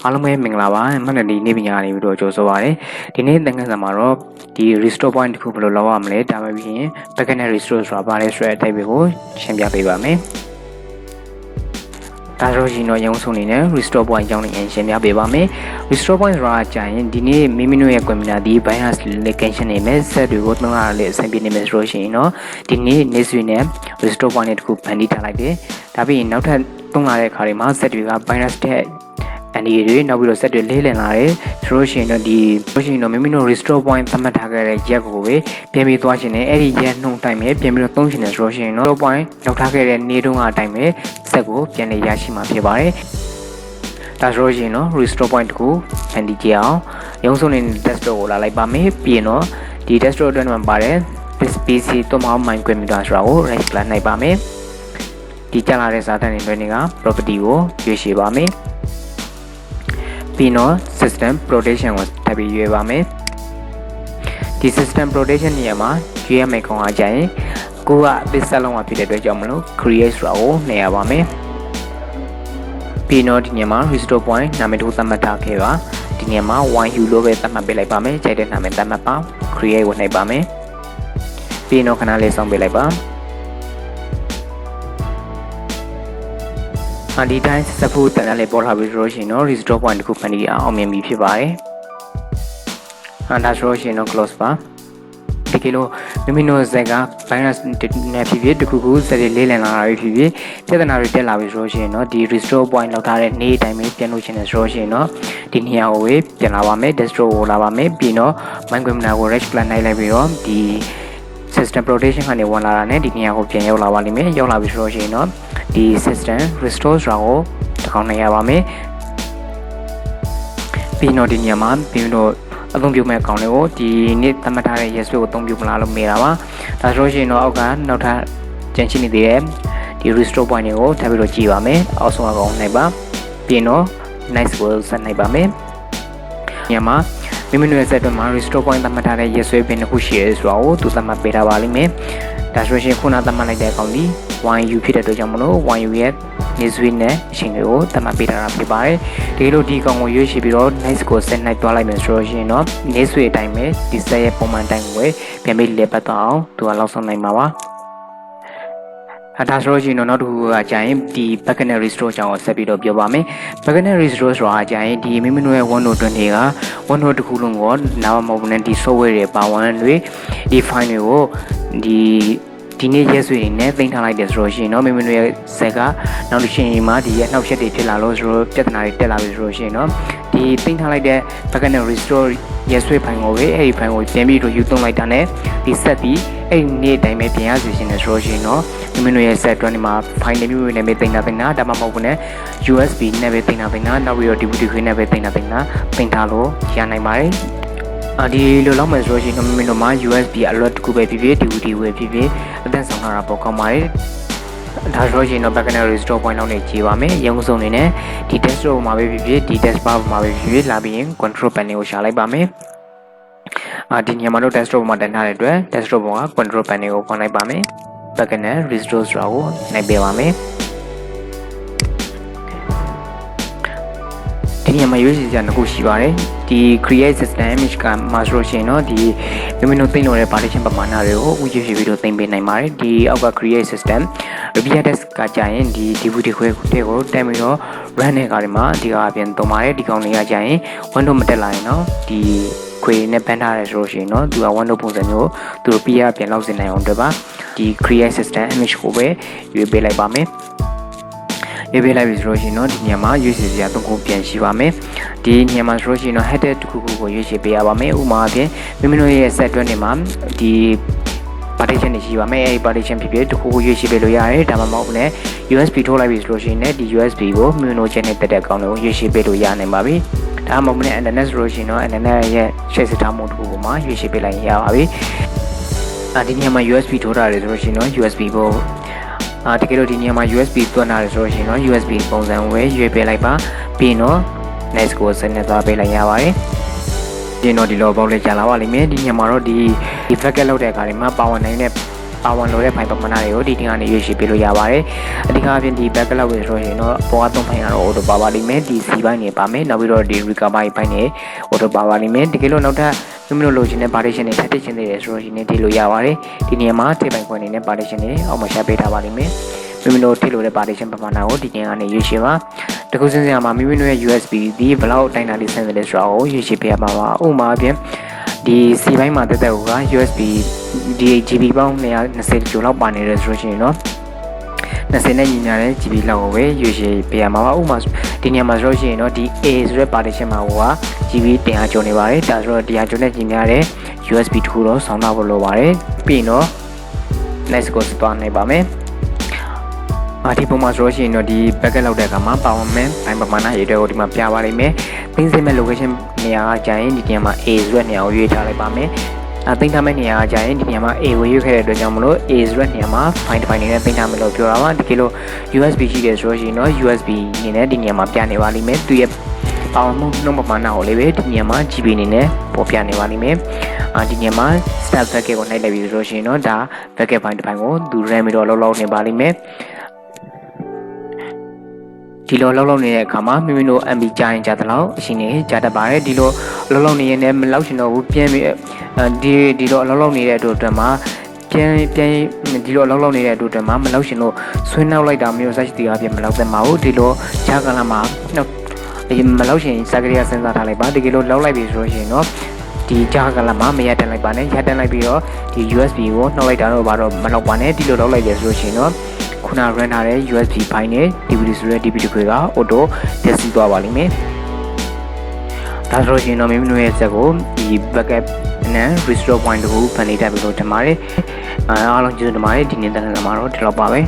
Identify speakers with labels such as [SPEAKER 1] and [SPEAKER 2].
[SPEAKER 1] အားလုံးပဲမင်္ဂလာပါမှန်တယ်ဒီနေ့ပညာလေးပြီးတော့ကြိုးဆိုပါရစေဒီနေ့သင်ခန်းစာမှာတော့ဒီ restore point တစ်ခုဘယ်လိုလုပ်ရမလဲဒါမှမဟုတ်ရင် backend restore ဆိုတာဘာလဲဆိုတဲ့အတိုင်းကိုရှင်းပြပေးပါမယ်ဒါဆိုရင်တော့ရုံးဆုံးနေနဲ့ restore point ကြောင်းလေးရှင်းပြပေးပါမယ် restore point ဆိုတာကြာရင်ဒီနေ့မိမိတို့ရဲ့ computer ဒီ BIOS location နေမဲ့ set တွေကိုသုံးရလေအဆင်ပြေနေမယ်ဆိုလို့ရှိရင်တော့ဒီနေ့နေ့စွေနဲ့ restore point တစ်ခုဖန်တီးထားလိုက်တယ်ဒါပြီးရင်နောက်ထပ်သုံးရတဲ့အခါတွေမှာ set တွေက BIOS တဲ့အန်ဒီတွေနောက်ပြီးတော့ set တွေလေးလည်လာတယ်ဆိုလို့ရှိရင်တော့မိမိတို့ restore point သတ်မှတ်ထားခဲ့တဲ့ရက်ကိုပဲပြန်ပြီးသွားရှင်တယ်အဲ့ဒီရက်နှုံတိုင်းပဲပြန်ပြီးတော့သုံးရှင်တယ်ဆိုလို့ရှိရင်တော့ restore point လောက်ထားခဲ့တဲ့နေ့တုန်းကအတိုင်းပဲ set ကိုပြန်လည်ရရှိမှာဖြစ်ပါတယ်ဒါဆိုလို့ရှိရင်တော့ restore point ကိုဖန်တီးကြအောင်ရုံးဆုံးနေတဲ့ desktop ကိုလာလိုက်ပါမယ်ပြီးရင်တော့ဒီ desktop အတွက်မှာပါတယ် this PC တော့မဟုတ် my computer ဆိုတာကို right click နိုင်ပါမယ်ဒီကျလာတဲ့စာတန်းတွေတွေက property ကိုရွေးချယ်ပါမယ်ပြီးတော့ system protection ကိုထပ်ပြီးရွေးပါမယ်ဒီ system protection နေရာမှာရွေးရမယ့်ကောင်အားကြရင်ကိုကအသစ်ဆက်လုံးမှာဖြစ်တဲ့အတွက်ကြောင့်မလို့ create ဆိုတာကိုနှိပ်ရပါမယ်ပြီးတော့ဒီနေရာမှာ restore point နာမည်တစ်ခုသတ်မှတ်ထားခဲ့ပါဒီနေရာမှာ 1u လို့ပဲသတ်မှတ်ပေးလိုက်ပါမယ်ကြိုက်တဲ့နာမည်သတ်မှတ်ပါ create ကိုနှိပ်ပါမယ်ပြီးတော့ခဏလေးစောင့်ပေးလိုက်ပါဒီတိုင်းစဖို့တန်းလေးပေါ်လာပြီးဆိုလို့ရှိရင်တော့ restore point တစ်ခုဖန်တီးအောင်မြင်ပြီဖြစ်ပါတယ်ဒါဆိုလို့ရှိရင်တော့ close ပါဒီကလိုမိမိတို့ဇက်က virus နဲ့ဖြစ်ဖြစ်တခုခုစက်တွေလေးလံလာတာဖြစ်ဖြစ်ပြဿနာတွေတက်လာပြီဆိုလို့ရှိရင်တော့ဒီ restore point လောက်ထားတဲ့နေ့တိုင်းပဲပြန်လို့ရှိနေဆိုလို့ရှိရင်တော့ဒီနေရာကိုပဲပြန်လာပါမယ် desktop ကိုလာပါမယ်ပြီးတော့ Minecraft ကို right click နိုင်လိုက်ပြီးတော့ဒီ system protection ကနေဝင်လာတာနဲ့ဒီနေရာကိုပြန်ရောက်လာပါလိမ့်မယ်ရောက်လာပြီဆိုလို့ရှိရင်တော့ဒီ system restore ဆိုတာကိုတစ်ခေါက်နိုင်ရပါမယ်ပြီးတော့ဒီနေရာမှာပြီးတော့အသုံးပြုမဲ့အကောင့်လေးကိုဒီနေ့သတ်မှတ်ထားတဲ့ yes ကိုအသုံးပြုမလားလို့မေးတာပါဒါဆိုလို့ရှိရင်တော့အောက်ကနောက်ထပ်ကြံရှိနေသေးတဲ့ဒီ restore point တွေကိုထပ်ပြီးတော့ကြည့်ပါမယ်အောက်ဆုံးအကောင်နိုင်ပါပြီးတော့ nice ကိုဆက်နိုင်ပါမယ်ညမှာမိမိတို့ရဲ့ set တွေမှာ restore point သတ်မှတ်ထားတဲ့ yes ပင်တစ်ခုရှိရဲဆိုတာကိုသူသတ်မှတ်ပေးထားပါလိမ့်မယ်ဒါဆိုရင်ခုနသတ်မှတ်လိုက်တဲ့အကောင်ဒီ 1u ဖြစ်တဲ့အတွက်ကြောင့်မလို့ 1u ရဲ့ နေဆွေးနဲ့အချိန်တွေကိုသတ်မှတ်ပေးထားတာဖြစ်ပါတယ်ဒီလိုဒီကောင်ကိုရွေးချယ်ပြီးတော့ nice ကို set နိုင်သွားလိုက်မယ်ဆိုတော့ရှင်တော့နေဆွေအတိုင်းပဲဒီ set ရဲ့ပုံမှန်တိုင်းကိုပဲပြန်ပြီးလေပတ်သွားအောင်သူကလောက်ဆောင်နိုင်မှာပါဒါဆိုလို့ရှိရင်တော့နောက်တစ်ခုကကြာရင်ဒီ backend restore ကြောင်းကိုဆက်ပြီးတော့ပြောပါမယ် backend restore ဆိုတာကြာရင်ဒီမိမိတို့ရဲ့ Windows 20က Windows တစ်ခုလုံးကိုနားမဟုတ်ဘူးနဲ့ဒီ software တွေပါဝင်တွေဒီ file တွေကိုဒီနေ့ရက်စွေနဲ့သိမ်းထားလိုက်တယ်ဆိုလို့ရှိရင်တော့မိမိတို့ရဲ့ဇက်ကနောက်တစ်ချိန်မှာဒီရဲ့နှောက်ရက်တွေဖြစ်လာလို့ဆိုတော့ပြဿနာတွေတက်လာပြီဆိုလို့ရှိရင်တော့ဒီသိမ်းထားလိုက်တဲ့ backend restore ရက်စွေဖိုင်ကိုပဲအဲ့ဒီဖိုင်ကိုပြန်ပြီးတော့ယူသုံးလိုက်တာနဲ့ဒီဆက်ပြီးအဲ့ဒီနေ့တိုင်းပဲပြန်ရစီရှင်နေဆိုလို့ရှိရင်တော့မိမိတို့ရဲ့ set တွန်းဒီမှာ file တွေမျိုးတွေနဲ့ပဲသိမ်းတာဒါမှမဟုတ်ဘူးနဲ့ USB နဲ့ပဲသိမ်းတာနောက်ပြီးတော့ DVD ခွေးနဲ့ပဲသိမ်းထားလို့ရနိုင်ပါတယ်ဒီလိုလောက်မယ်ဆိုလို့ရှိရင်မိမိတို့မှာ USB alert တစ်ခုပဲဖြစ်ဖြစ် DVD ဝယ်ဖြစ်ဖြစ်အသက်ဆောင်တာပေါ့ကောင်းပါတယ်ဒါဆိုလို့ရှိရင်တော့ backend restore point လောက်နေကြည့်ပါမယ်ရုံးစုံနေနဲ့ဒီ desktop မှာပဲဖြစ်ဖြစ်ဒီ desktop မှာပဲဖြစ်ဖြစ်လာပြီးရင် control panel ကိုရှာလိုက်ပါမယ်ဒီညမှာတော့ desktop မှာတင်ထားတဲ့အတွက် desktop က control panel ကိုဖွင့်လိုက်ပါမယ် backend restore ဆိုတာကိုနိုင်ပေးပါမယ်ဒီညမှာရွေးချယ်စရာတစ်ခုရှိပါတယ်ဒီ create system image ကမှာဆိုလို့ရှိရင်တော့ဒီမိမိတို့သိလို့တဲ့ partition ပမာဏတွေကိုဥပဒေပြီးတော့သိပေးနိုင်ပါတယ်ဒီအောက်က create system Reviadesk ကကြာရင်ဒီ DVD ခွဲတွေကိုတက်ပြီးတော့ run တဲ့ကားတွေမှာဒီကအပြင်သုံးပါတယ်ဒီကောင်တွေကကြာရင် Windows မတက်လာရင်တော့ဒီခွေနဲ့ပန်းထားရဲဆိုလို့ရှိရင်တော့သူက Windows ပုံစံမျိုးသူတို့ PR ပြန်လောက်စင်နိုင်အောင်အတွက်ပါဒီ create system image ကိုပဲရွေးပေးလိုက်ပါမယ်ရေးပေးလိုက်ပြီဆိုလို့ရှိရင်တော့ဒီညမှာရွေးချယ်စရာသုံးခုပြန်ရှိပါမယ်ဒီညမှာဆိုလို့ရှိရင်တော့ header တစ်ခုခုကိုရွေးချယ်ပေးရပါမယ်ဥပမာအပြင်မိမိတို့ရဲ့ set တွင်းတွေမှာဒီ partition တွေရှိပါမယ်အဲဒီ partition ဖြစ်ဖြစ်တစ်ခုခုရွေးချယ်ပေးလို့ရတယ်ဒါမှမဟုတ်လည်း USB ထိုးလိုက်ပြီဆိုလို့ရှိရင်လည်းဒီ USB ကိုမိမိတို့ channel တက်တဲ့အကောင့်တွေကိုရွေးချယ်ပေးလို့ရနိုင်ပါပြီဒါမှမဟုတ်လည်း internet ဆိုလို့ရှိရင်တော့ internet ရဲ့ share စထားမှုတစ်ခုကိုမှရွေးချယ်ပေးလိုက်ရပါပြီဒီညမှာ USB ထိုးထားတယ်ဆိုလို့ရှိရင်တော့ USB ကိုတကယ်လို့ဒီနေရာမှာ USB သွင်းထားတယ်ဆိုလို့ရှိရင်တော့ USB ပုံစံဝယ်ရွေးပေးလိုက်ပါပြီးတော့ next ကိုဆက်နေသွားပေးလိုက်ရပါတယ်ဒီတော့ဒီလိုပေါက်လေးကြာလာပါလိမ့်မယ်ဒီညမှာတော့ဒီ backup လုပ်တဲ့အခါတွေမှာပါဝင်နိုင်တဲ့ ပါဝင်လို့တဲ့ဖိုင်ပမာဏတွေကိုဒီတင်ကနေရွေးချယ်ပေးလို့ရပါတယ်အဓိကအပြင်ဒီ backlog တွေဆိုရင်တော့ပေါ်က3ဖိုင်ကတော့ auto ပါပါလိမ့်မယ်ဒီ C ဘိုင်းနေပါမယ်နောက်ပြီးတော့ဒီ recovery ဘိုင်းနေ auto ပါပါလိမ့်မယ်တကယ်လို့နောက်ထပ်မိမိတို့လိုချင်တဲ့ partition တွေထပ်ထည့်ချင်သေးတယ်ဆိုလို့ရှိရင်ဒီလိုရပါတယ်ဒီနေရာမှာထိပ်ပိုင်းခွင့်နေနဲ့ partition တွေအောက်မှာရှာပေးထားပါလိမ့်မယ်မိမိတို့ထိလို့တဲ့ partition ပမာဏကိုဒီကျင်းကနေရွေးချယ်ပါတခုစဉ်းစားမှာမိမိတို့ရဲ့ USB ဒီဘယ်လောက်တိုင်းတာလေးဆင်းတယ်ဆိုတာကိုရွေးချယ်ပေးရမှာပါဥပမာအပြင်ဒီ C ဘိုင်းမှာတက်က USB GB ပေါင်း120ကျော်လောက်ပါနေတယ်ဆိုလို့ရှိရင်တော့20နဲ့ညီမျှတဲ့ GB လောက်ကိုပဲရွေးချယ်ပေးရမှာပါဥပမာဒီနေရာမှာဆိုလို့ရှိရင်တော့ဒီ A ဆိုတဲ့ partition မှာဟိုက GB 100ကျော်နေပါတယ်ဒါဆိုတော့100ကျော်နဲ့ညီမျှတဲ့ USB တခုတော့ဆောင်းထားဖို့လိုပါတယ်ပြီးရင်တော့ next ကိုသွားနိုင်ပါမယ်ဒီပုံမှာဆိုလို့ရှိရင်တော့ဒီ packet လောက်တဲ့အခါမှာ power man ဘိုင်းပမာဏရေးတွေကိုဒီမှာပြပါလိမ့်မယ်သိမ်းစင်းမဲ့ location နေရာကကြာရင်ဒီနေရာမှာ A ဆိုတဲ့နေရာကိုရွေးထားလိုက်ပါမယ်သိမ်းထားမဲ့နေရာကကြာရင်ဒီနေရာမှာ A ကိုရွေးခဲ့တဲ့အတွက်ကြောင့်မလို့ A ဆိုတဲ့နေရာမှာ file တစ် file နေနဲ့သိမ်းထားမယ်လို့ပြောတာပါတကယ်လို့ USB ရှိတယ်ဆိုလို့ရှိရင်တော့ USB အနေနဲ့ဒီနေရာမှာပြနေပါလိမ့်မယ်သူရဲ့ power နှုန်းပမာဏကိုလည်းပဲဒီနေရာမှာ GB အနေနဲ့ပေါ်ပြနေပါလိမ့်မယ်ဒီနေရာမှာ start packet ကိုနှိုက်လိုက်ပြီဆိုလို့ရှိရင်တော့ဒါ packet file တစ် file ကိုသူ RAM ပြီးတော့လောက်နေပါလိမ့်မယ်ဒီလိုလောက်နေတဲ့အခါမှာမိမိတို့ MB ကြာရင်ကြာတဲ့လောက်အရှင်နေကြာတတ်ပါတယ်ဒီလိုလောက်နေရင်လည်းမလောက်ရှင်တော့ဘူးပြန်ပြီးဒီလိုလောက်နေတဲ့အတွက်မှာပြန်ဒီလိုလောက်နေတဲ့အတွက်မှာမလောက်ရှင်လို့ဆွဲနှောက်လိုက်တာမျိုး size တီးအပြင်မလောက်သင့်ပါဘူးဒီလိုဂျာကလာမှာမလောက်ရှင်စကရိယာစဉ်းစားထားလိုက်ပါတကယ်လို့လောက်လိုက်ပြီဆိုလို့ရှိရင်တော့ဒီဂျာကလာမှာမရတန်လိုက်ပါနဲ့ရတန်လိုက်ပြီးတော့ဒီ USB ကိုနှောက်လိုက်တာတော့ဘာတော့မလောက်ပါနဲ့ဒီလိုလောက်လိုက်ရဆိုလို့ရှိရင်တော့ခုန run ထားတဲ့ USB ဖိုင်နဲ့ DVD ဆိုတဲ့ DVD ခွေက auto တက်စီသွားပါလိမ့်မယ်ဒါဆိုရင်တော့မိမိတို့ရဲ့စက်ကိုဒီ backup နဲ့ restore point ကိုဖန်တီးတတ်ပြီလို့ထင်ပါတယ်အားလုံးကျေးဇူးတင်ပါတယ်ဒီနေ့တန်းမှာတော့ဒီလောက်ပါပဲ